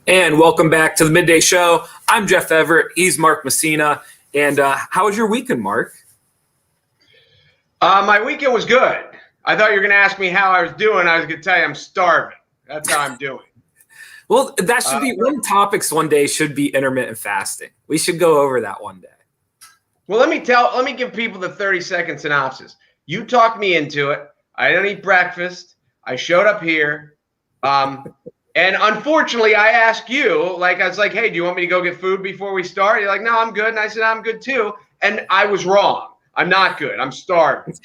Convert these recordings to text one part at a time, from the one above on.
And welcome back to the Midday Show. I'm Jeff Everett. He's Mark Messina. And how was your weekend, Mark? My weekend was good. I thought you were going to ask me how I was doing. I was going to tell you I'm starving. That's how I'm doing. Well, that should be one topics one day should be intermittent fasting. We should go over that one day. Well, let me give people the 30-second synopsis. You talked me into it. I didn't eat breakfast. I showed up here. And unfortunately, I asked you, I was like, hey, do you want me to go get food before we start? You're like, no, I'm good. And I said, I'm good too. And I was wrong. I'm not good. I'm starving.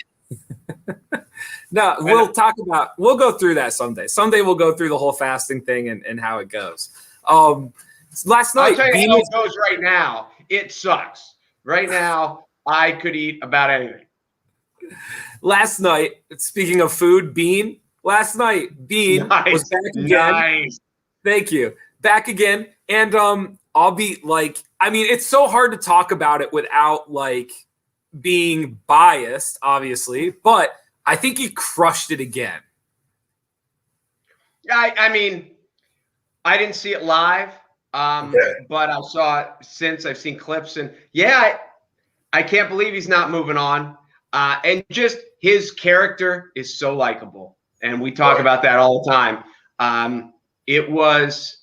No, we'll go through that someday. Someday we'll go through the whole fasting thing and how it goes. Last night, I'll tell you how it goes right now. It sucks. Right now, I could eat about anything. Last night, speaking of food, Beane. Last night, Beane was back again. Nice. Thank you. Back again. And I'll be like, I mean, it's so hard to talk about it without being biased, obviously, but I think he crushed it again. I mean, I didn't see it live, but I saw it since. I've seen clips, and yeah, I can't believe he's not moving on. And just his character is so likable. And we talk about that all the time. It's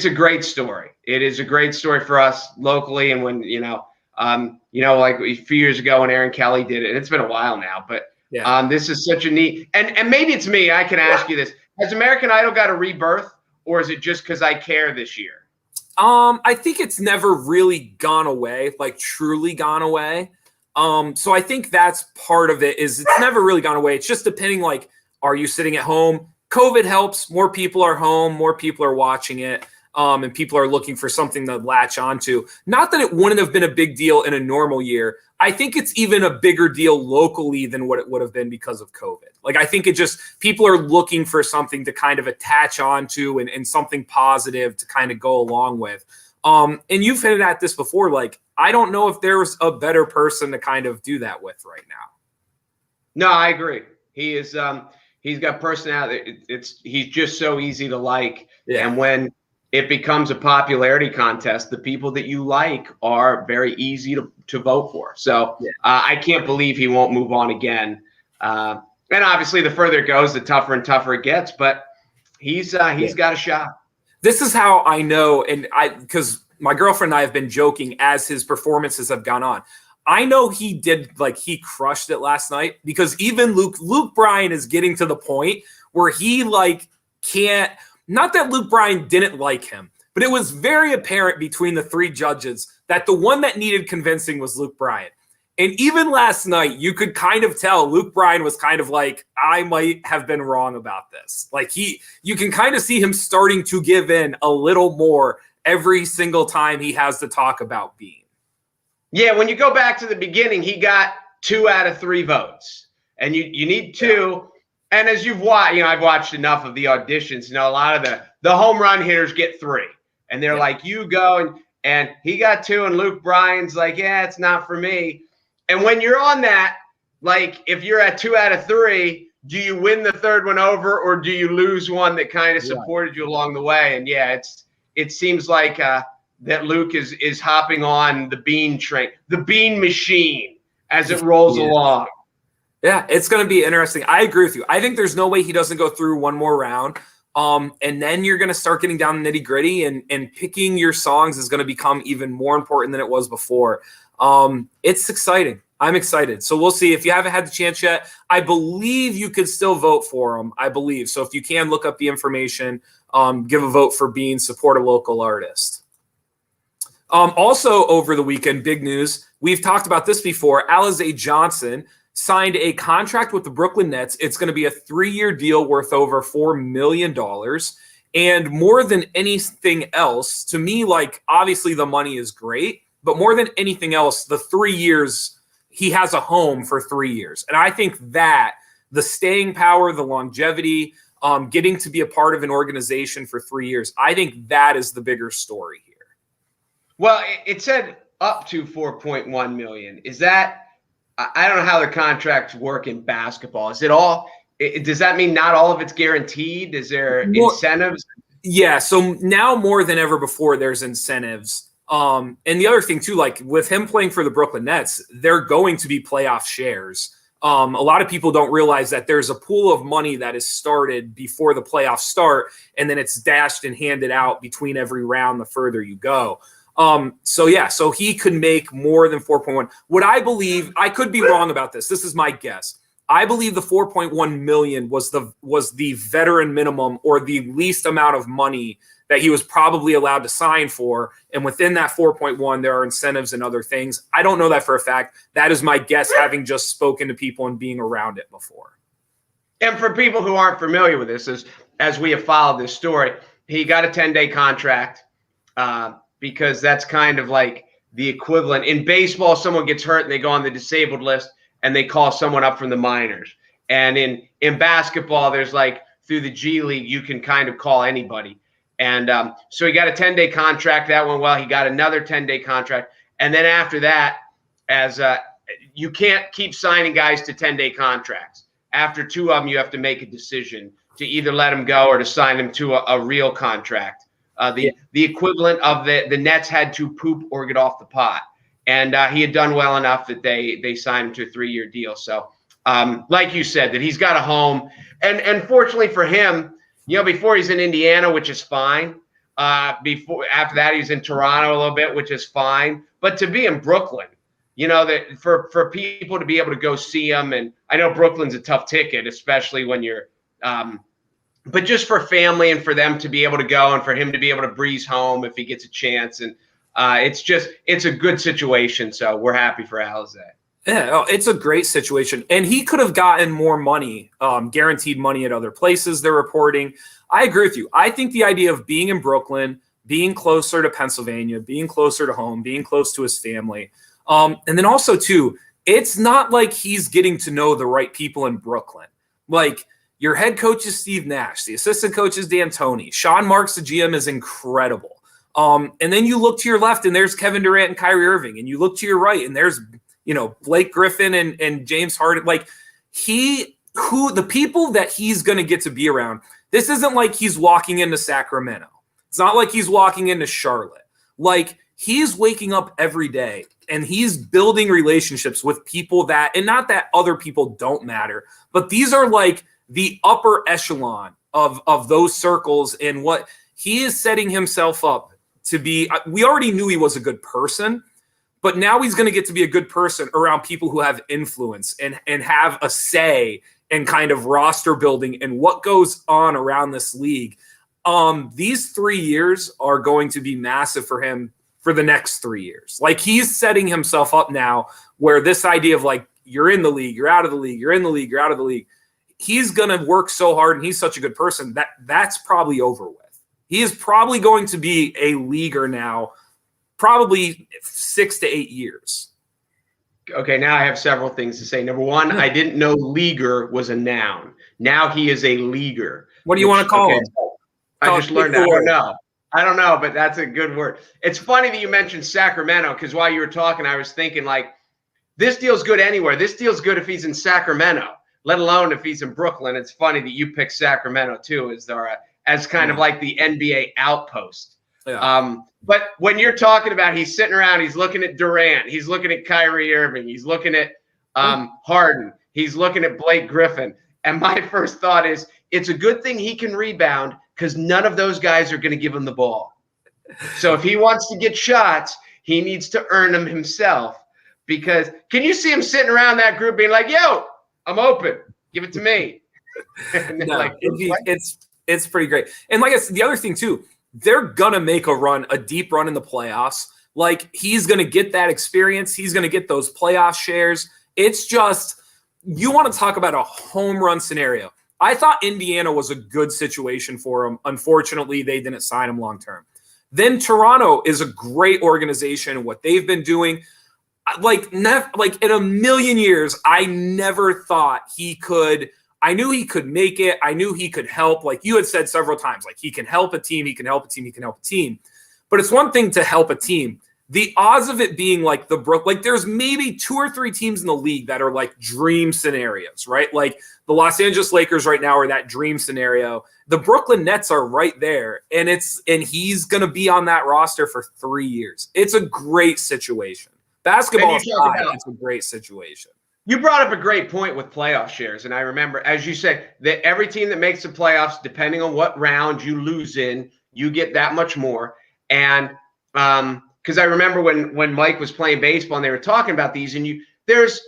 a great story. It is a great story for us locally. And when, like a few years ago when Aaron Kelly did it, and it's been a while now, but this is such a neat, and maybe it's me. I can ask you this. Has American Idol got a rebirth, or is it just because I care this year? I think it's never really gone away, truly gone away. So I think that's part of it is it's never really gone away. It's just depending, are you sitting at home? COVID helps. More people are home. More people are watching it. And people are looking for something to latch onto. Not that it wouldn't have been a big deal in a normal year. I think it's even a bigger deal locally than what it would have been because of COVID. I think people are looking for something to kind of attach onto and something positive to kind of go along with. And you've hinted at this before. I don't know if there's a better person to kind of do that with right now. No, I agree. He is, he's got personality. He's just so easy to like. Yeah. And when it becomes a popularity contest, the people that you like are very easy to vote for. So I can't believe he won't move on again. And obviously, the further it goes, the tougher and tougher it gets. But he's got a shot. This is how I know, and because my girlfriend and I have been joking as his performances have gone on. I know he did, he crushed it last night because even Luke Bryan is getting to the point where he can't. Not that Luke Bryan didn't like him, but it was very apparent between the three judges that the one that needed convincing was Luke Bryan. And even last night, you could kind of tell Luke Bryan was kind of I might have been wrong about this. You can kind of see him starting to give in a little more every single time he has to talk about Beane. Yeah, when you go back to the beginning, he got 2 out of 3 votes. And you need 2. Yeah. And as you've watched, I've watched enough of the auditions. A lot of the home run hitters get 3. And they're you go. And he got 2. And Luke Bryan's yeah, it's not for me. And when you're on that, if you're at 2 out of 3, do you win the 3rd one over, or do you lose one that kind of supported you along the way? And yeah, it seems that Luke is hopping on the Beane train, the Beane machine as it rolls along. Yeah, it's going to be interesting. I agree with you. I think there's no way he doesn't go through one more round. And then you're going to start getting down the nitty gritty, and picking your songs is going to become even more important than it was before. It's exciting. I'm excited. So we'll see. If you haven't had the chance yet, I believe you could still vote for him. I believe. So if you can look up the information, give a vote for Beane, support a local artist. Also over the weekend, big news. We've talked about this before. Alize Johnson signed a contract with the Brooklyn Nets. It's going to be a 3-year deal worth over $4 million. And more than anything else, to me, obviously the money is great, but more than anything else, the 3 years, he has a home for 3 years. And I think that the staying power, the longevity, getting to be a part of an organization for 3 years, I think that is the bigger story here. Well, it said up to 4.1 million. Is that, I don't know how the contracts work in basketball. Is it all, does that mean not all of it's guaranteed? Is there incentives? Yeah, so now more than ever before, there's incentives. And the other thing too, like with him playing for the Brooklyn Nets, they're going to be playoff shares. A lot of people don't realize that there's a pool of money that is started before the playoffs start, and then it's dashed and handed out between every round the further you go. So he could make more than 4.1. What I believe, I could be wrong about this. This is my guess. I believe the 4.1 million was the veteran minimum, or the least amount of money that he was probably allowed to sign for. And within that 4.1, there are incentives and other things. I don't know that for a fact. That is my guess, having just spoken to people and being around it before. And for people who aren't familiar with this, as we have followed this story, he got a 10-day contract because that's kind of like the equivalent. In baseball, someone gets hurt and they go on the disabled list and they call someone up from the minors. And in basketball, there's like through the G League, you can kind of call anybody. And so he got a 10-day contract. That went well. He got another 10-day contract. And then after that, you can't keep signing guys to 10-day contracts. After 2 of them, you have to make a decision to either let them go or to sign them to a real contract. The equivalent of the Nets had to poop or get off the pot. And he had done well enough that they signed him to a 3-year deal. So like you said, that he's got a home. And fortunately for him, before he's in Indiana, which is fine. After that, he's in Toronto a little bit, which is fine. But to be in Brooklyn, that for people to be able to go see him, and I know Brooklyn's a tough ticket, especially when you're but just for family and for them to be able to go and for him to be able to breeze home if he gets a chance. And it's a good situation. So we're happy for Alize. Yeah, it's a great situation. And he could have gotten more money, guaranteed money at other places, they're reporting. I agree with you. I think the idea of being in Brooklyn, being closer to Pennsylvania, being closer to home, being close to his family. And then also, too, it's not like he's getting to know the right people in Brooklyn. Like, your head coach is Steve Nash. The assistant coach is Dan Toney. Sean Marks, the GM, is incredible. And then you look to your left, and there's Kevin Durant and Kyrie Irving. And you look to your right, and there's Blake Griffin and James Harden. Like, the people that he's going to get to be around, this isn't like he's walking into Sacramento. It's not like he's walking into Charlotte. Like, he's waking up every day and he's building relationships with people that, and not that other people don't matter, but these are like the upper echelon of those circles, and what he is setting himself up to be. We already knew he was a good person, but now he's going to get to be a good person around people who have influence and have a say and kind of roster building and what goes on around this league. These 3 years are going to be massive for him for the next 3 years. Like, he's setting himself up now where this idea of like, you're in the league, you're out of the league, you're in the league, you're out of the league. He's going to work so hard and he's such a good person that's probably over with. He is probably going to be a leaguer now, probably 6 to 8 years. Okay, now I have several things to say. Number one, I didn't know leaguer was a noun. Now he is a leaguer. What do you want to call him? I just learned that. I don't know, but that's a good word. It's funny that you mentioned Sacramento, because while you were talking, I was thinking, like, this deal's good anywhere. This deal's good if he's in Sacramento, let alone if he's in Brooklyn. It's funny that you picked Sacramento, too, as kind of like the NBA outpost. Yeah. But when you're talking about he's sitting around, he's looking at Durant, he's looking at Kyrie Irving, he's looking at Harden, he's looking at Blake Griffin. And my first thought is, it's a good thing he can rebound, because none of those guys are going to give him the ball. So if he wants to get shots, he needs to earn them himself. Because can you see him sitting around that group being like, yo, I'm open, give it to me. No, it's pretty great. And like I said, the other thing too, they're going to make a deep run in the playoffs. Like, he's going to get that experience. He's going to get those playoff shares. It's just, you want to talk about a home run scenario. I thought Indiana was a good situation for him. Unfortunately, they didn't sign him long-term. Then Toronto is a great organization. What they've been doing, like in a million years, I never thought he could. I knew he could make it. I knew he could help. Like you had said several times, like he can help a team. He can help a team. He can help a team. But it's one thing to help a team. the odds of it being like there's maybe 2 or 3 teams in the league that are like dream scenarios, right? Like the Los Angeles Lakers right now are that dream scenario. The Brooklyn Nets are right there, and he's going to be on that roster for 3 years. It's a great situation. Basketball aside, it's a great situation. You brought up a great point with playoff shares, and I remember, as you said, that every team that makes the playoffs, depending on what round you lose in, you get that much more. And because I remember when Mike was playing baseball and they were talking about these, and there's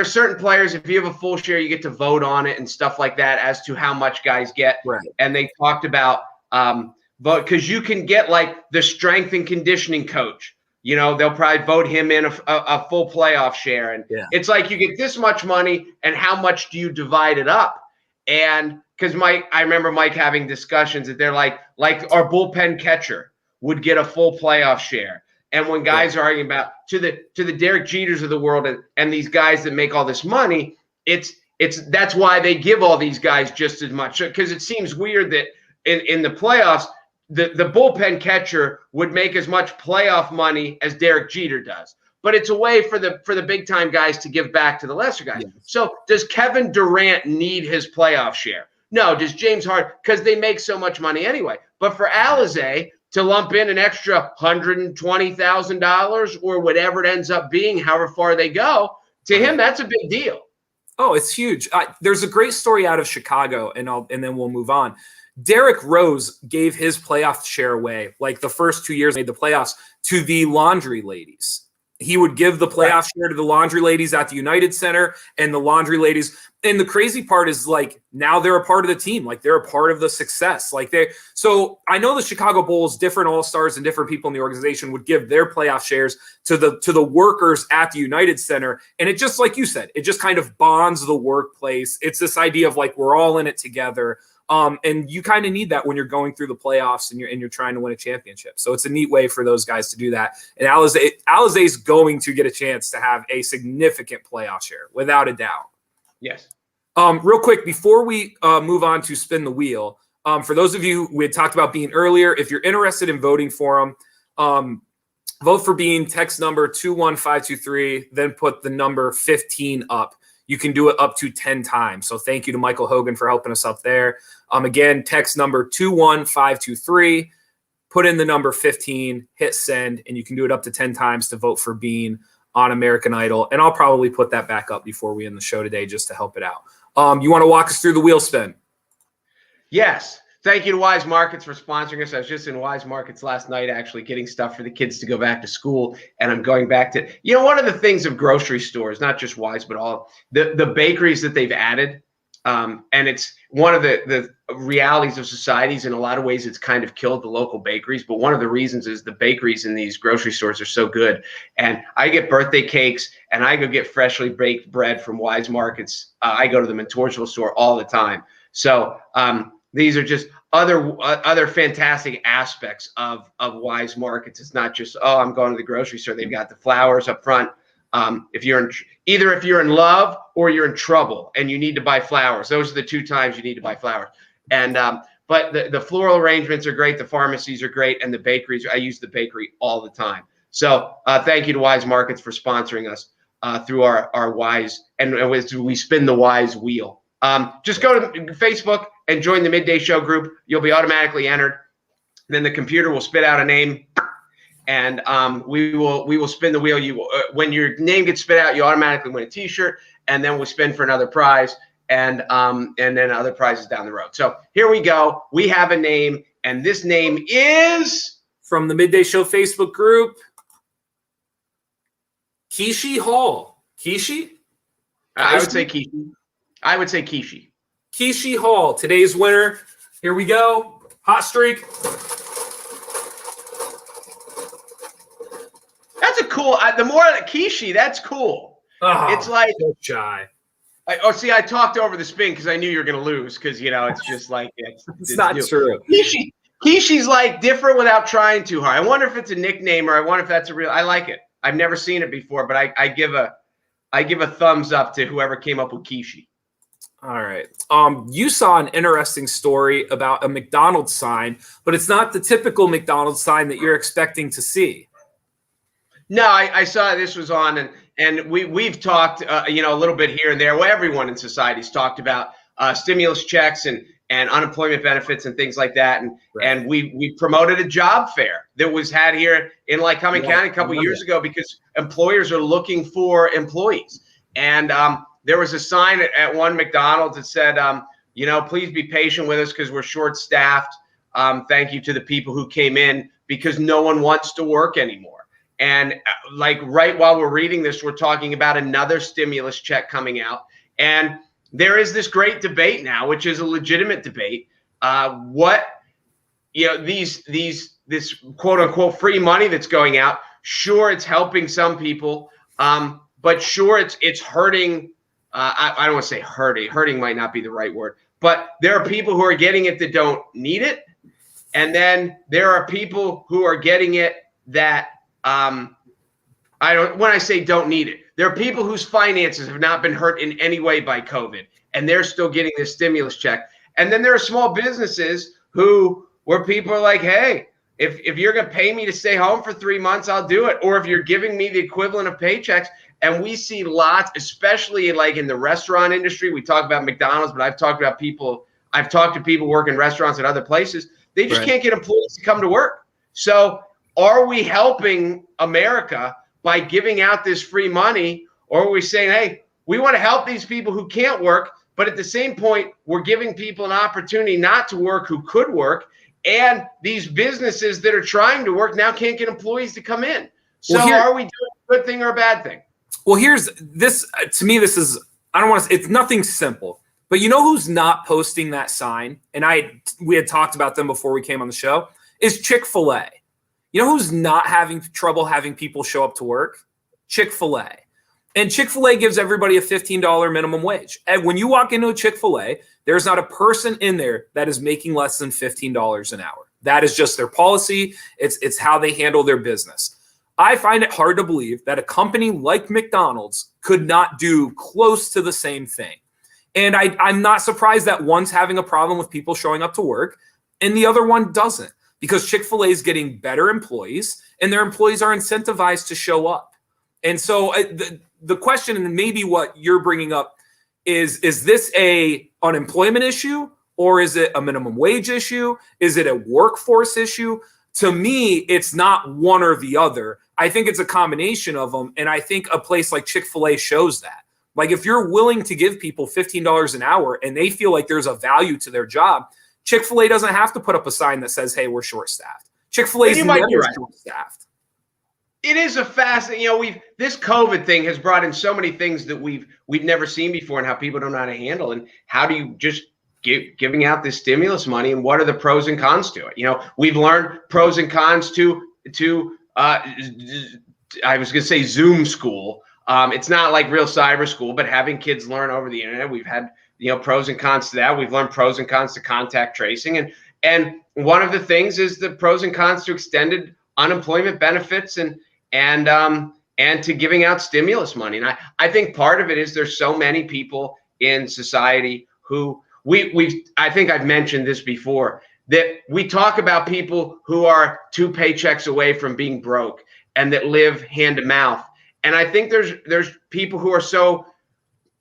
certain players, if you have a full share, you get to vote on it and stuff like that as to how much guys get. Right. And they talked about vote, because you can get like the strength and conditioning coach. You know, they'll probably vote him in a full playoff share. And it's like you get this much money, and how much do you divide it up? And because I remember Mike having discussions that they're like our bullpen catcher would get a full playoff share. And when guys are arguing about to the Derek Jeters of the world and these guys that make all this money, that's why they give all these guys just as much. Because it seems weird that in the playoffs, the bullpen catcher would make as much playoff money as Derek Jeter does. But it's a way for the big time guys to give back to the lesser guys. Yes. So does Kevin Durant need his playoff share? No. Does James Harden? Because they make so much money anyway. But for Alize to lump in an extra $120,000 or whatever it ends up being, however far they go, to him, that's a big deal. Oh, it's huge. There's a great story out of Chicago, and then we'll move on. Derrick Rose gave his playoff share away, like the first 2 years made the playoffs, to the laundry ladies. He would give the playoff share to the laundry ladies at the United Center, and the laundry ladies. And the crazy part is, like, now they're a part of the team. Like, they're a part of the success. So I know the Chicago Bulls, different all-stars and different people in the organization would give their playoff shares to the workers at the United Center. And it just, like you said, it just kind of bonds the workplace. It's this idea of like, we're all in it together. And you kind of need that when you're going through the playoffs and you're trying to win a championship. So it's a neat way for those guys to do that. And Alize is going to get a chance to have a significant playoff share, without a doubt. Yes. Real quick, before we move on to spin the wheel, for those of you we had talked about Beane earlier, if you're interested in voting for him, vote for Beane, text number 21523, then put the number 15 up. You can do it up to 10 times. So thank you to Michael Hogan for helping us up there. Again, text number 21523, put in the number 15, hit send, and you can do it up to 10 times to vote for Beane on American Idol. And I'll probably put that back up before we end the show today just to help it out. You want to walk us through the wheel spin? Yes. Thank you to Wise Markets for sponsoring us. I was just in Wise Markets last night, actually getting stuff for the kids to go back to school. And I'm going back to, one of the things of grocery stores, not just Wise, but all the bakeries that they've added. And it's one of the realities of societies. In a lot of ways, it's kind of killed the local bakeries. But one of the reasons is the bakeries in these grocery stores are so good. And I get birthday cakes, and I go get freshly baked bread from Wise Markets. I go to the Mentorsville store all the time. So these are just other fantastic aspects of Wise Markets. It's not just, I'm going to the grocery store. They've got the flowers up front. If you're in love or you're in trouble and you need to buy flowers, those are the two times you need to buy flowers. And but the floral arrangements are great. The pharmacies are great, and the bakeries. I use the bakery all the time. So thank you to Wise Markets for sponsoring us through our Wise, and as we spin the Wise wheel. Just go to Facebook and join the Midday Show group. You'll be automatically entered. Then the computer will spit out a name, and we will spin the wheel. When your name gets spit out, you automatically win a T-shirt, and then we'll spin for another prize, and then other prizes down the road. So here we go. We have a name, and this name is from the Midday Show Facebook group, Kishi Hall. Kishi? I would say Kishi. Kishi Hall, today's winner. Here we go. Hot streak. That's a cool. The more Kishi, that's cool. Oh, it's like so shy. I talked over the spin because I knew you were going to lose because it's just like it's not true. Kishi's like different without trying too hard. I wonder if it's a nickname or I wonder if that's a real. I like it. I've never seen it before, but I give a thumbs up to whoever came up with Kishi. All right. You saw an interesting story about a McDonald's sign, but it's not the typical McDonald's sign that you're expecting to see. No, I saw this was on, and we've talked, a little bit here and there. Well, everyone in society's talked about stimulus checks and unemployment benefits and things like that. And we promoted a job fair that was had here in Lycoming County a couple years ago because employers are looking for employees. And there was a sign at one McDonald's that said, please be patient with us because we're short-staffed. Thank you to the people who came in because no one wants to work anymore. And right while we're reading this, we're talking about another stimulus check coming out. And there is this great debate now, which is a legitimate debate. This quote unquote free money that's going out. Sure, it's helping some people, but sure, it's hurting. I don't want to say hurting. Hurting might not be the right word, but there are people who are getting it that don't need it, and then there are people who are getting it that when I say don't need it, there are people whose finances have not been hurt in any way by COVID, and they're still getting this stimulus check. And then there are small businesses where people are like, hey, if you're going to pay me to stay home for 3 months, I'll do it. Or if you're giving me the equivalent of paychecks. And we see lots, especially in the restaurant industry. We talk about McDonald's, but I've talked to people working restaurants at other places. They just can't get employees to come to work. So are we helping America by giving out this free money, or are we saying, hey, we want to help these people who can't work, but at the same point, we're giving people an opportunity not to work who could work, and these businesses that are trying to work now can't get employees to come in. So are we doing a good thing or a bad thing? Well, here's this. To me, this is, I don't want to, it's nothing simple. But you know who's not posting that sign? And we had talked about them before we came on the show, is Chick-fil-A. You know who's not having trouble having people show up to work? Chick-fil-A. And Chick-fil-A gives everybody a $15 minimum wage. And when you walk into a Chick-fil-A, there's not a person in there that is making less than $15 an hour. That is just their policy. It's how they handle their business. I find it hard to believe that a company like McDonald's could not do close to the same thing. And I'm not surprised that one's having a problem with people showing up to work and the other one doesn't, because Chick-fil-A is getting better employees and their employees are incentivized to show up. And so the question, and maybe what you're bringing up, is this a unemployment issue, or is it a minimum wage issue? Is it a workforce issue? To me, it's not one or the other. I think it's a combination of them. And I think a place like Chick-fil-A shows that. Like, if you're willing to give people $15 an hour and they feel like there's a value to their job, Chick-fil-A doesn't have to put up a sign that says, hey, we're short-staffed. Chick-fil-A is never short-staffed. It is a fascinating, this COVID thing has brought in so many things that we've never seen before, and how people don't know how to handle. And how do you just giving out this stimulus money, and what are the pros and cons to it? We've learned pros and cons to I was going to say Zoom school. It's not like real cyber school, but having kids learn over the internet. We've had, pros and cons to that. We've learned pros and cons to contact tracing. And one of the things is the pros and cons to extended unemployment benefits and to giving out stimulus money. And I think part of it is there's so many people in society who I think I've mentioned this before, that we talk about people who are 2 paychecks away from being broke and that live hand to mouth. And I think there's people who are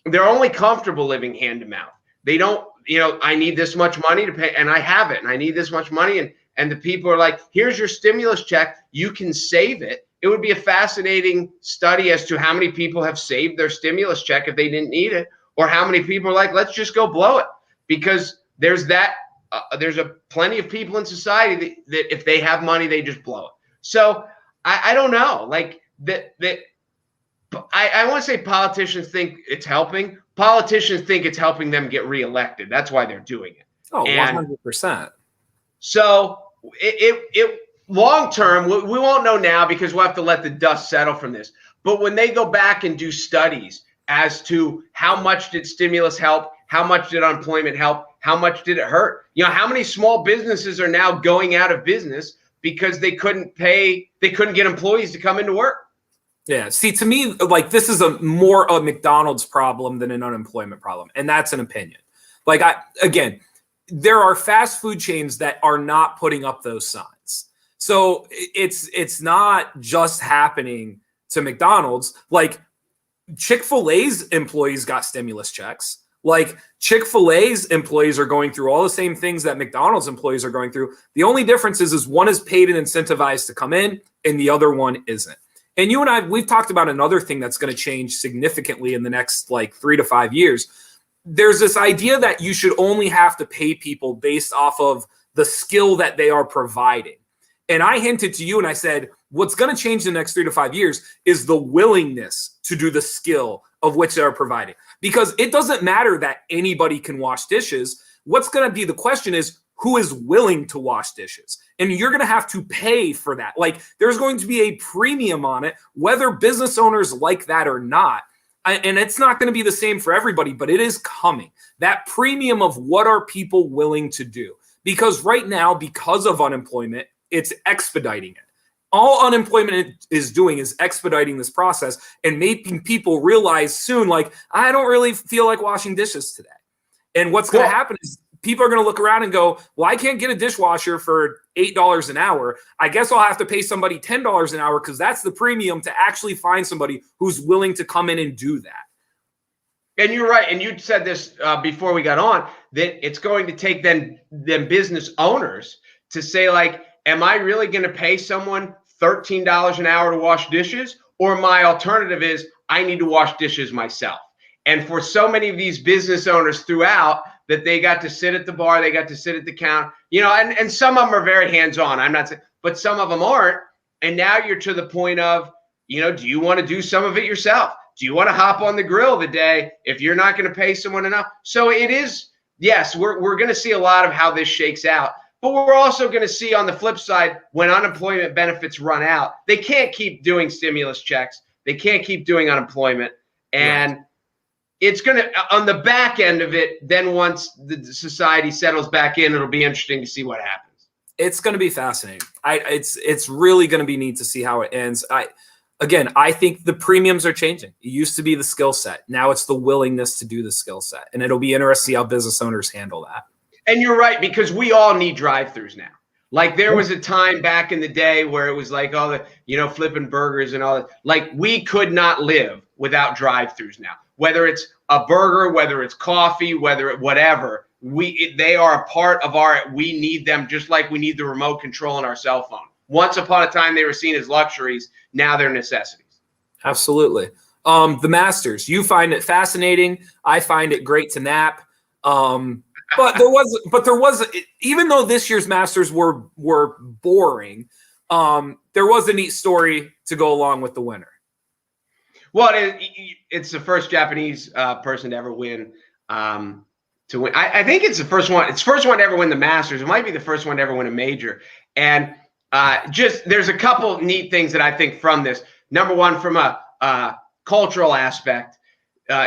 they're only comfortable living hand to mouth. They don't, I need this much money to pay, and I have it, and I need this much money. And the people are like, here's your stimulus check. You can save it. It would be a fascinating study as to how many people have saved their stimulus check if they didn't need it, or how many people are like, let's just go blow it. Because there's plenty of people in society that if they have money, they just blow it. So I don't know, I want to say politicians think it's helping. Politicians think it's helping them get reelected. That's why they're doing it. Oh, 100%. So it long term, we won't know now because we'll have to let the dust settle from this. But when they go back and do studies as to how much did stimulus help, how much did unemployment help, how much did it hurt? How many small businesses are now going out of business because they couldn't get employees to come into work? Yeah. See, to me, this is more a McDonald's problem than an unemployment problem. And that's an opinion. There are fast food chains that are not putting up those signs. So it's not just happening to McDonald's. Like Chick-fil-A's employees got stimulus checks. Like Chick-fil-A's employees are going through all the same things that McDonald's employees are going through. The only difference is one is paid and incentivized to come in and the other one isn't. And you and I, we've talked about another thing that's going to change significantly in the next like 3 to 5 years. There's this idea that you should only have to pay people based off of the skill that they are providing. And I hinted to you and I said, what's going to change in the next 3 to 5 years is the willingness to do the skill of which they're providing. Because it doesn't matter that anybody can wash dishes. What's going to be the question is who is willing to wash dishes? And you're going to have to pay for that. Like there's going to be a premium on it, whether business owners like that or not. And it's not going to be the same for everybody, but it is coming. That premium of what are people willing to do? Because right now, because of unemployment, it's expediting it. All unemployment is doing is expediting this process and making people realize soon, like, I don't really feel like washing dishes today. And what's going to happen is people are going to look around and go, well, I can't get a dishwasher for $8 an hour. I guess I'll have to pay somebody $10 an hour because that's the premium to actually find somebody who's willing to come in and do that. And you're right. And you said this before we got on, that it's going to take them business owners to say, like, am I really going to pay someone $13 an hour to wash dishes? Or my alternative is I need to wash dishes myself. And for so many of these business owners throughout that they got to sit at the bar, they got to sit at the counter, you know, and some of them are very hands-on. I'm not saying, but some of them aren't. And now you're to the point of, you know, do you want to do some of it yourself? Do you want to hop on the grill the day if you're not going to pay someone enough? So it is, yes, we're going to see a lot of how this shakes out. But we're also going to see on the flip side, when unemployment benefits run out, they can't keep doing stimulus checks. They can't keep doing unemployment. And it's going to, on the back end of it, then once the society settles back in, it'll be interesting to see what happens. It's going to be fascinating. It's really going to be neat to see how it ends. I think the premiums are changing. It used to be the skill set. Now it's the willingness to do the skill set. And it'll be interesting to see how business owners handle that. And you're right, because we all need drive-thrus now. Like there was a time back in the day where it was like all the, you know, flipping burgers and all that. Like we could not live without drive-thrus now. Whether it's a burger, whether it's coffee, whether it whatever, they are a part of we need them just like we need the remote control on our cell phone. Once upon a time, they were seen as luxuries. Now they're necessities. Absolutely. The Masters, you find it fascinating. I find it great to nap. But there was, even though this year's Masters were boring, there was a neat story to go along with the winner. Well, it's the first Japanese person to ever win. To win, I think it's the first one. It's the first one to ever win the Masters. It might be the first one to ever win a major. And there's a couple neat things that I think from this. Number one, from a cultural aspect.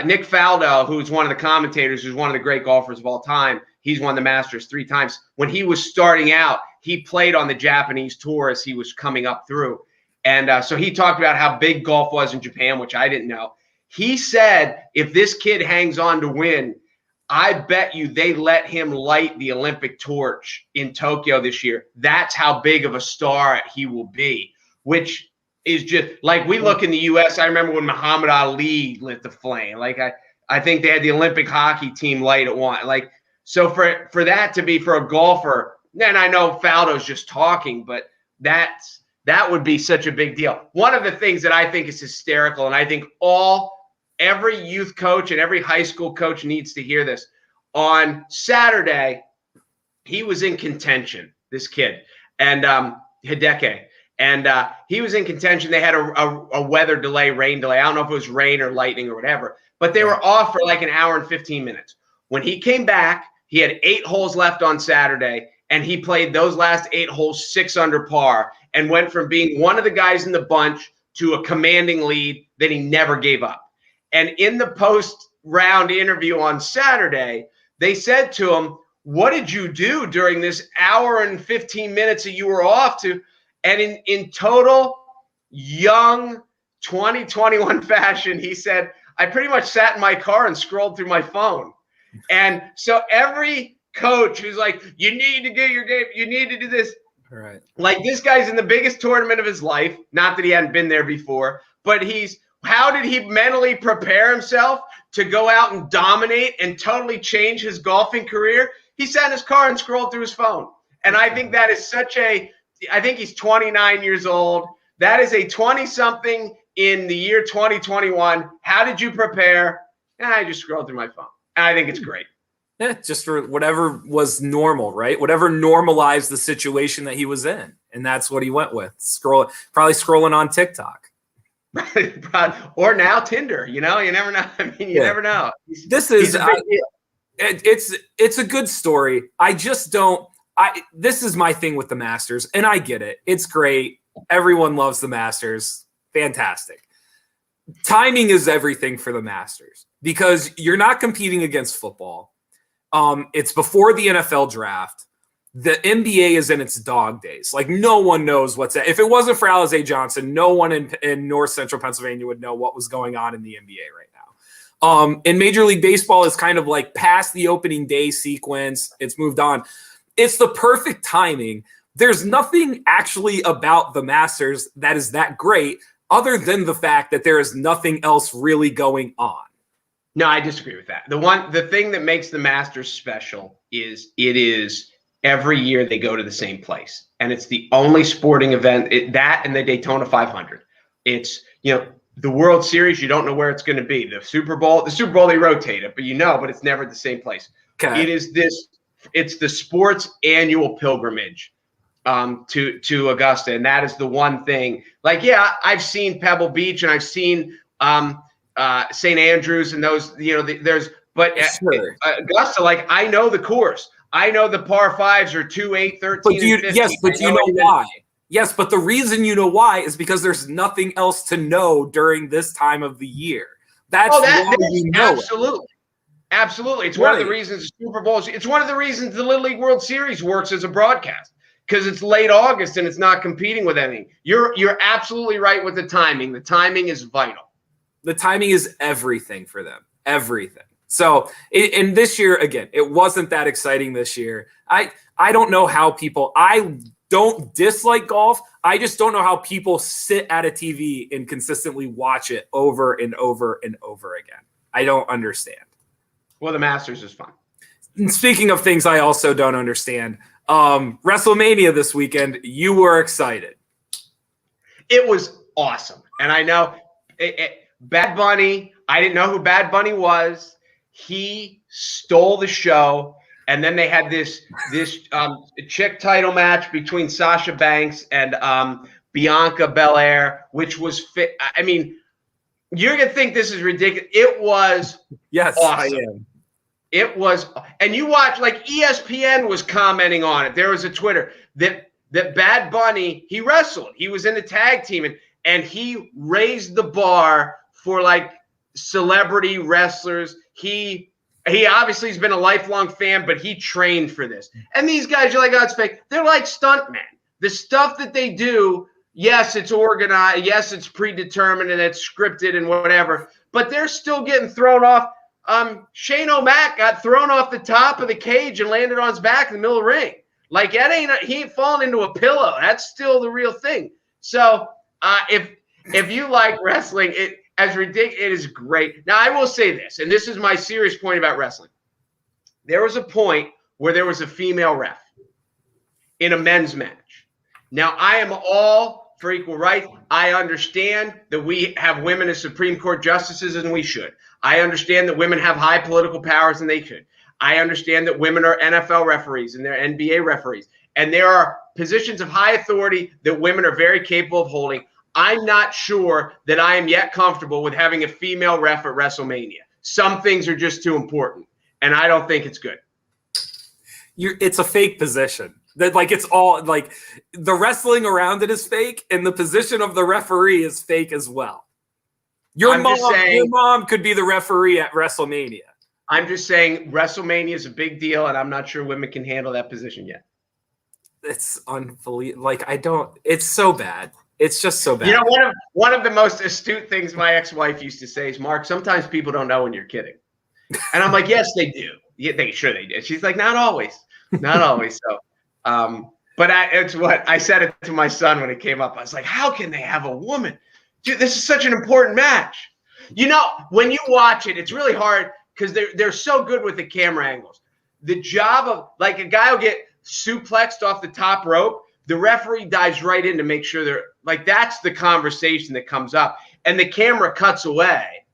Nick Faldo, who's one of the commentators, who's one of the great golfers of all time, he's won the Masters 3 times. When he was starting out, he played on the Japanese tour as he was coming up through. And so he talked about how big golf was in Japan, which I didn't know. He said, if this kid hangs on to win, I bet you they let him light the Olympic torch in Tokyo this year. That's how big of a star he will be, which is just like we look in the U.S. I remember when Muhammad Ali lit the flame. Like I think they had the Olympic hockey team light at one. Like so for that to be for a golfer, and I know Faldo's just talking, but that would be such a big deal. One of the things that I think is hysterical, and I think every youth coach and every high school coach needs to hear this. On Saturday, he was in contention. This kid and Hideki. And he was in contention. They had a weather delay, rain delay. I don't know if it was rain or lightning or whatever, but they were off for like an hour and 15 minutes. When he came back, he had 8 holes left on Saturday, and he played those last 8 holes 6 under par and went from being one of the guys in the bunch to a commanding lead that he never gave up. And in the post-round interview on Saturday, they said to him, what did you do during this hour and 15 minutes that you were off to? And in total young 2021 fashion, he said, I pretty much sat in my car and scrolled through my phone. And so every coach who's like, you need to get your game, you need to do this. All right. Like this guy's in the biggest tournament of his life. Not that he hadn't been there before, but how did he mentally prepare himself to go out and dominate and totally change his golfing career? He sat in his car and scrolled through his phone. And I think that is I think he's 29 years old. That is a 20-something in the year 2021. How did you prepare? And I just scrolled through my phone. And I think it's great. Yeah, just for whatever was normal, right? Whatever normalized the situation that he was in. And that's what he went with. Probably scrolling on TikTok. Or now Tinder, you never know. I mean, you never know. It's a good story. This is my thing with the Masters, and I get it. It's great. Everyone loves the Masters. Fantastic. Timing is everything for the Masters because you're not competing against football. It's before the NFL draft. The NBA is in its dog days. Like, no one knows what's that. If it wasn't for Alize Johnson, no one in North Central Pennsylvania would know what was going on in the NBA right now. And Major League Baseball is kind of like past the opening day sequence. It's moved on. It's the perfect timing. There's nothing actually about the Masters that is that great other than the fact that there is nothing else really going on. No, I disagree with that. The thing that makes the Masters special is it is every year they go to the same place. And it's the only sporting event, that and the Daytona 500. It's, the World Series, you don't know where it's going to be. The Super Bowl, they rotate it, but it's never the same place. Okay. It's the sports annual pilgrimage to Augusta. And that is the one thing. Like, yeah, I've seen Pebble Beach and I've seen St. Andrews and those, sure. Augusta, like, I know the course. I know the par fives are 2, 8, 13, and 15. Yes, but you know why. Yes, but the reason you know why is because there's nothing else to know during this time of the year. That's why you know absolutely. It. Absolutely. It's one of the reasons the Super Bowl. It's one of the reasons the Little League World Series works as a broadcast because it's late August and it's not competing with anything. You're absolutely right with the timing. The timing is vital. The timing is everything for them. Everything. So, and this year, again, it wasn't that exciting this year. I don't know how I don't dislike golf. I just don't know how people sit at a TV and consistently watch it over and over and over again. I don't understand. Well, the Masters is fun. And speaking of things I also don't understand, WrestleMania this weekend, you were excited. It was awesome. And I know Bad Bunny, I didn't know who Bad Bunny was. He stole the show, and then they had this chick title match between Sasha Banks and Bianca Belair, which was fit. I mean, you're gonna think this is ridiculous. It was awesome. I am. It was, and you watch, like, ESPN was commenting on it. There was a Twitter that Bad Bunny, he wrestled. He was in the tag team, and he raised the bar for, like, celebrity wrestlers. He obviously has been a lifelong fan, but he trained for this. And these guys, you're like, oh, it's fake. They're like stuntmen. The stuff that they do, yes, it's organized. Yes, it's predetermined and it's scripted and whatever. But they're still getting thrown off. Shane O'Mac got thrown off the top of the cage and landed on his back in the middle of the ring. Like, he ain't falling into a pillow. That's still the real thing. So if you like wrestling, as ridiculous, it is great. Now, I will say this, and this is my serious point about wrestling. There was a point where there was a female ref in a men's match. Now, I am all for equal rights. I understand that we have women as Supreme Court justices, and we should. I understand that women have high political powers, and they should. I understand that women are NFL referees and they're NBA referees. And there are positions of high authority that women are very capable of holding. I'm not sure that I am yet comfortable with having a female ref at WrestleMania. Some things are just too important, and I don't think it's good. It's a fake position. That, like, it's all, like, the wrestling around it is fake, and the position of the referee is fake as well. Your mom could be the referee at WrestleMania. I'm just saying WrestleMania is a big deal, and I'm not sure women can handle that position yet. It's unbelievable. Like, it's so bad. It's just so bad. You know, one of the most astute things my ex-wife used to say is, Mark, sometimes people don't know when you're kidding. And I'm like, yes, they do. Yeah, they do. She's like, not always. Not always. So, but it's what I said it to my son when it came up. I was like, how can they have a woman Dude, this is such an important match. You know, when you watch it, it's really hard because they're so good with the camera angles. The job of, like, a guy will get suplexed off the top rope. The referee dives right in to make sure they're, like, that's the conversation that comes up. And the camera cuts away.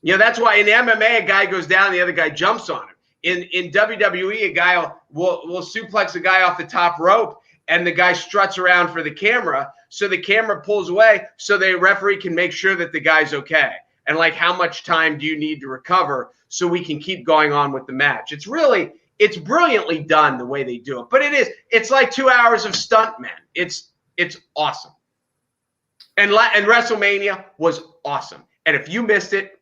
You know, that's why in MMA, a guy goes down, the other guy jumps on him. In WWE, a guy will suplex a guy off the top rope, and the guy struts around for the camera. So the camera pulls away so the referee can make sure that the guy's okay. And, like, how much time do you need to recover so we can keep going on with the match? It's brilliantly done the way they do it. But it's like 2 hours of stuntmen. It's awesome. And WrestleMania was awesome. And if you missed it,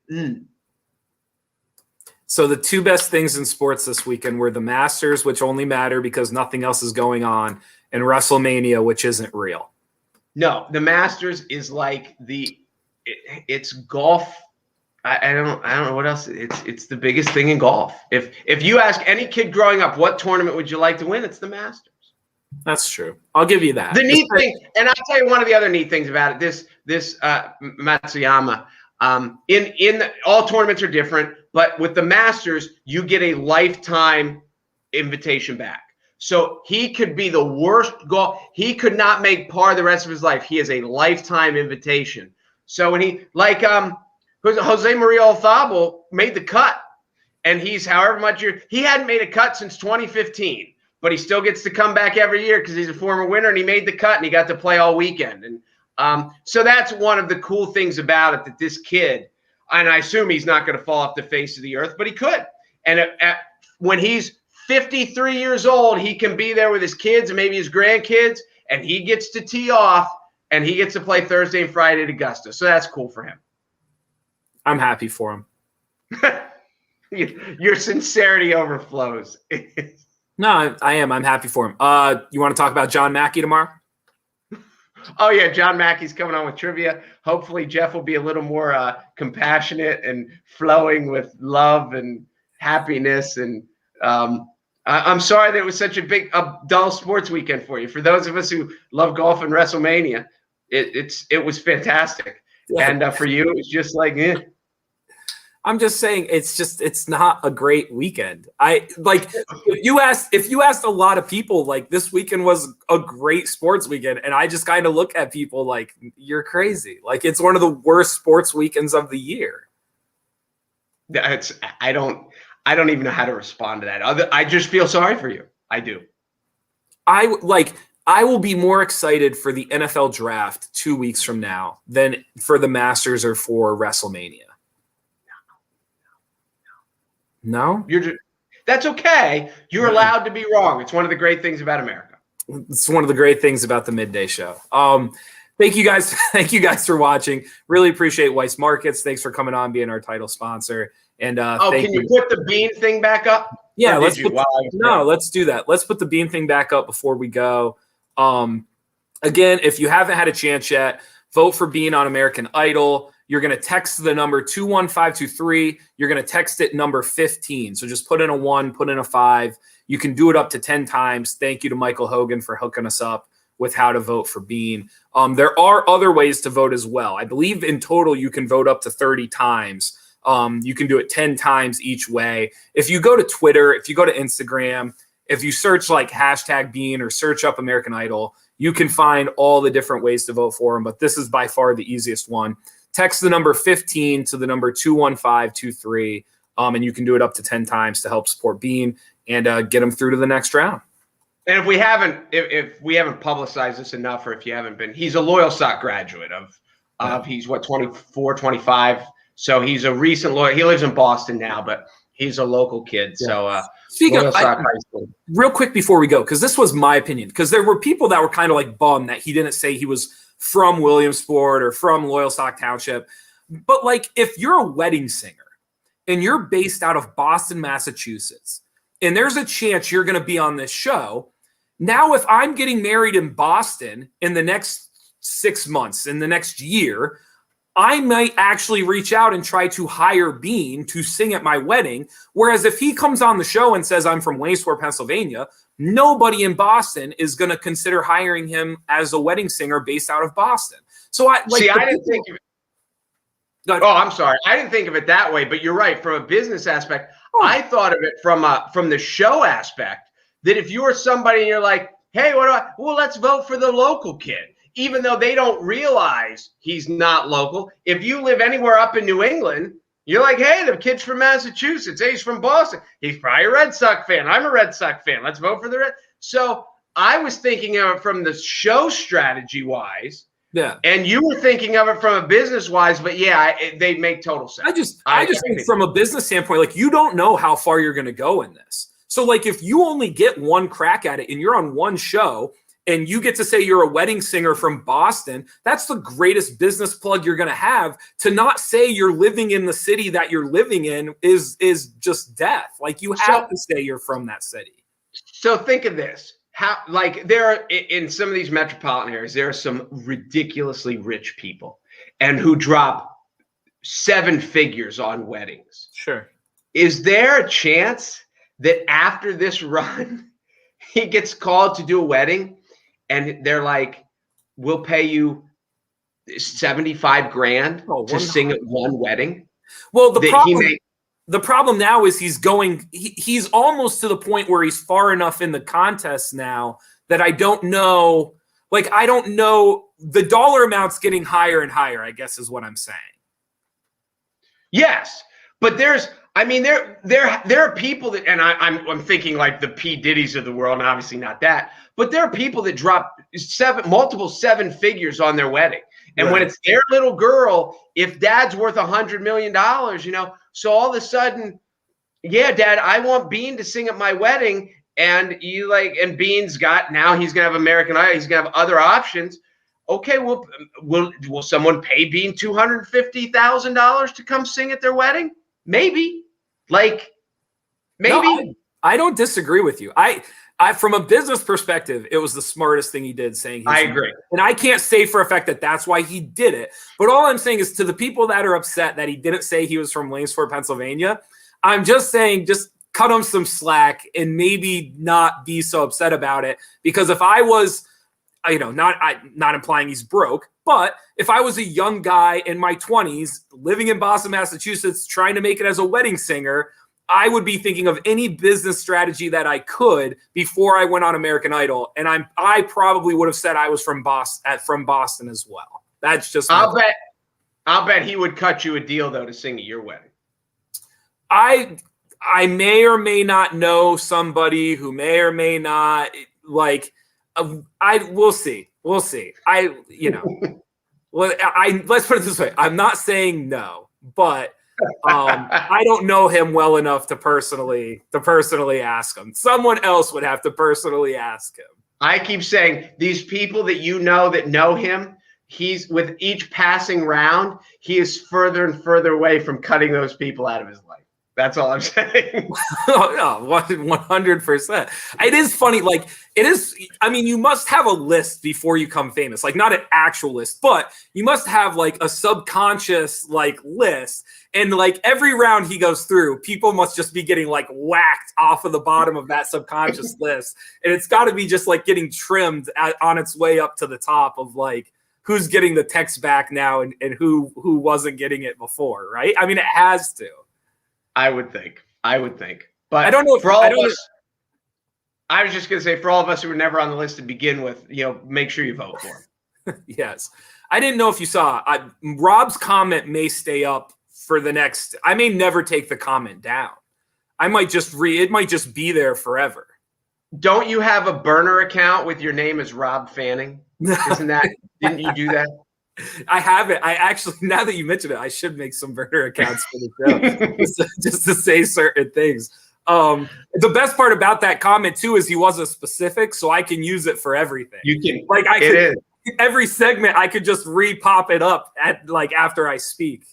So the two best things in sports this weekend were the Masters, which only matter because nothing else is going on, and WrestleMania, which isn't real. No, the Masters is like it's golf. I don't know what else. It's the biggest thing in golf. If you ask any kid growing up, what tournament would you like to win? It's the Masters. That's true. I'll give you that. The neat thing, and I'll tell you one of the other neat things about it. This Matsuyama. All tournaments are different, but with the Masters, you get a lifetime invitation back. So he could be the worst golf. He could not make par the rest of his life. He has a lifetime invitation. So when Jose Maria Olazabal made the cut, and he's however much he hadn't made a cut since 2015, but he still gets to come back every year because he's a former winner, and he made the cut, and he got to play all weekend. And so that's one of the cool things about it, that this kid, and I assume he's not going to fall off the face of the earth, but he could. And when he's 53 years old, he can be there with his kids and maybe his grandkids, and he gets to tee off, and he gets to play Thursday and Friday at Augusta. So that's cool for him. I'm happy for him. Your sincerity overflows. No, I am. I'm happy for him. You want to talk about John Mackey tomorrow? Oh, yeah, John Mackey's coming on with trivia. Hopefully, Jeff will be a little more compassionate and flowing with love and happiness. And I'm sorry that it was such a dull sports weekend for you. For those of us who love golf and WrestleMania, it was fantastic. Yeah. And for you, it was just like, I'm just saying it's not a great weekend. If you asked a lot of people, like, this weekend was a great sports weekend, and I just kind of look at people like, you're crazy. Like, it's one of the worst sports weekends of the year. I don't even know how to respond to that. I just feel sorry for you. I do. I will be more excited for the NFL draft 2 weeks from now than for the Masters or for WrestleMania. No? That's okay. You're allowed to be wrong. It's one of the great things about America. It's one of the great things about the Midday Show. Thank you guys. Thank you guys for watching. Really appreciate Weiss Markets. Thanks for coming on, being our title sponsor. And can you put the Beane thing back up? Yeah, let's do that. Let's put the Beane thing back up before we go. Again, if you haven't had a chance yet, vote for Beane on American Idol. You're going to text the number 21523. You're going to text it number 15. So just put in a 1, put in a 5. You can do it up to 10 times. Thank you to Michael Hogan for hooking us up with how to vote for Beane. There are other ways to vote as well. I believe in total you can vote up to 30 times. You can do it 10 times each way. If you go to Twitter, if you go to Instagram, if you search like hashtag Beane or search up American Idol, you can find all the different ways to vote for him. But this is by far the easiest one. Text the number 15 to the number 21523, and you can do it up to 10 times to help support Beane and get him through to the next round. And if we haven't publicized this enough, or if you haven't been, he's a Loyal Sock graduate of he's 24, 25. So he's a recent lawyer. He lives in Boston now, but he's a local kid. Yeah. So speaking of real quick before we go, because this was my opinion, because there were people that were kind of like bummed that he didn't say he was from Williamsport or from Loyalsock Township. But like, if you're a wedding singer and you're based out of Boston, Massachusetts, and there's a chance you're going to be on this show, now if I'm getting married in Boston in the next 6 months, in the next year, I might actually reach out and try to hire Beane to sing at my wedding. Whereas if he comes on the show and says, I'm from Williamsport, Pennsylvania, nobody in Boston is going to consider hiring him as a wedding singer based out of Boston. So I like. See, I didn't think of it. Oh, I'm sorry. I didn't think of it that way, but you're right. From a business aspect, I thought of it from the show aspect, that if you were somebody and you're like, hey, well, let's vote for the local kid, even though they don't realize he's not local. If you live anywhere up in New England, you're like, hey, the kid's from Massachusetts. Hey, he's from Boston. He's probably a Red Sox fan. I'm a Red Sox fan. Let's vote for the Red. So I was thinking of it from the show strategy wise. Yeah. And you were thinking of it from a business wise, but yeah, they make total sense. I just think from a business standpoint, like, you don't know how far you're going to go in this. So like, if you only get one crack at it and you're on one show and you get to say you're a wedding singer from Boston, that's the greatest business plug you're going to have. To not say you're living in the city that you're living in is just death. Like, you have to say you're from that city. So think of this. How, like, there are in some of these metropolitan areas, there are some ridiculously rich people and who drop 7 figures on weddings. Sure. Is there a chance that after this run, he gets called to do a wedding and they're like, we'll pay you 75 grand to sing at one wedding? Well, the problem now is he's almost to the point where he's far enough in the contest now that I don't know. Like, I don't know. The dollar amount's getting higher and higher, I guess, is what I'm saying. Yes. But there are people that, and I'm thinking like the P. Diddy's of the world, and obviously not that, but there are people that drop multiple 7 figures on their wedding. And when it's their little girl, if dad's worth $100 million, so all of a sudden, yeah, Dad, I want Beane to sing at my wedding. And and Beane's now he's going to have American Idol. He's going to have other options. Okay, will someone pay Beane $250,000 to come sing at their wedding? Maybe. Maybe. No, I don't disagree with you. I from a business perspective, it was the smartest thing he did, saying I agree. And I can't say for a fact that that's why he did it. But all I'm saying is, to the people that are upset that he didn't say he was from Williamsport, Pennsylvania, I'm just saying, just cut him some slack and maybe not be so upset about it. Because if I was, not implying he's broke, but if I was a young guy in my 20s living in Boston, Massachusetts, trying to make it as a wedding singer, I would be thinking of any business strategy that I could before I went on American Idol. And I probably would have said I was from Boston as well. That's just I'll bet he would cut you a deal though to sing at your wedding. I may or may not know somebody who may or may not we'll see. We'll see. Let's put it this way. I'm not saying no, but I don't know him well enough to personally ask him. Someone else would have to personally ask him. I keep saying, these people that that know him, he's, with each passing round, he is further and further away from cutting those people out of his life. That's all I'm saying. 100%. It is funny. You must have a list before you become famous. Like, not an actual list, but you must have a subconscious list. And every round he goes through, people must just be getting whacked off of the bottom of that subconscious list. And it's got to be just getting trimmed on its way up to the top of who's getting the text back now and who wasn't getting it before, right? I mean, it has to. I would think. But I don't know. I was just going to say, for all of us who were never on the list to begin with, make sure you vote for him. Yes. I didn't know if you saw Rob's comment may stay up for the next. I may never take the comment down. I might just it might just be there forever. Don't you have a burner account with your name as Rob Fanning? Didn't you do that? I have it. I actually, now that you mention it, I should make some burner accounts for the show just to say certain things. The best part about that comment too is he wasn't specific, so I can use it for everything. You can, every segment I could just re-pop it up at after I speak.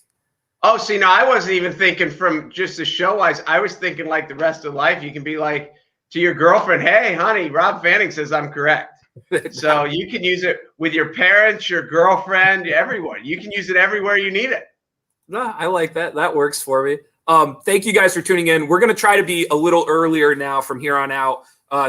Oh, see, no, I wasn't even thinking from just the show wise. I was thinking the rest of life. You can be to your girlfriend, hey, honey, Rob Fanning says I'm correct. So you can use it with your parents, your girlfriend, everyone. You can use it everywhere you need it. No, I like that. That works for me. Thank you guys for tuning in. We're going to try to be a little earlier now from here on out.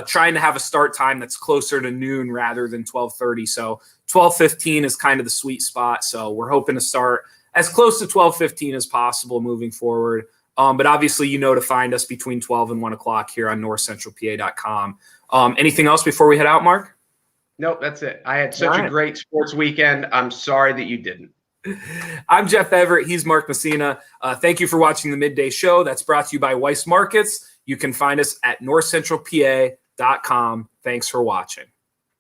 trying to have a start time that's closer to noon rather than 12:30. So 12:15 is kind of the sweet spot. So we're hoping to start as close to 12:15 as possible moving forward. But obviously, to find us between 12 and 1 o'clock here on NorthcentralPA.com. Anything else before we head out, Mark? Nope, that's it. I had such a great sports weekend. I'm sorry that you didn't. I'm Jeff Everett. He's Mark Messina. Thank you for watching the Midday Show. That's brought to you by Weiss Markets. You can find us at NorthcentralPA.com. Thanks for watching.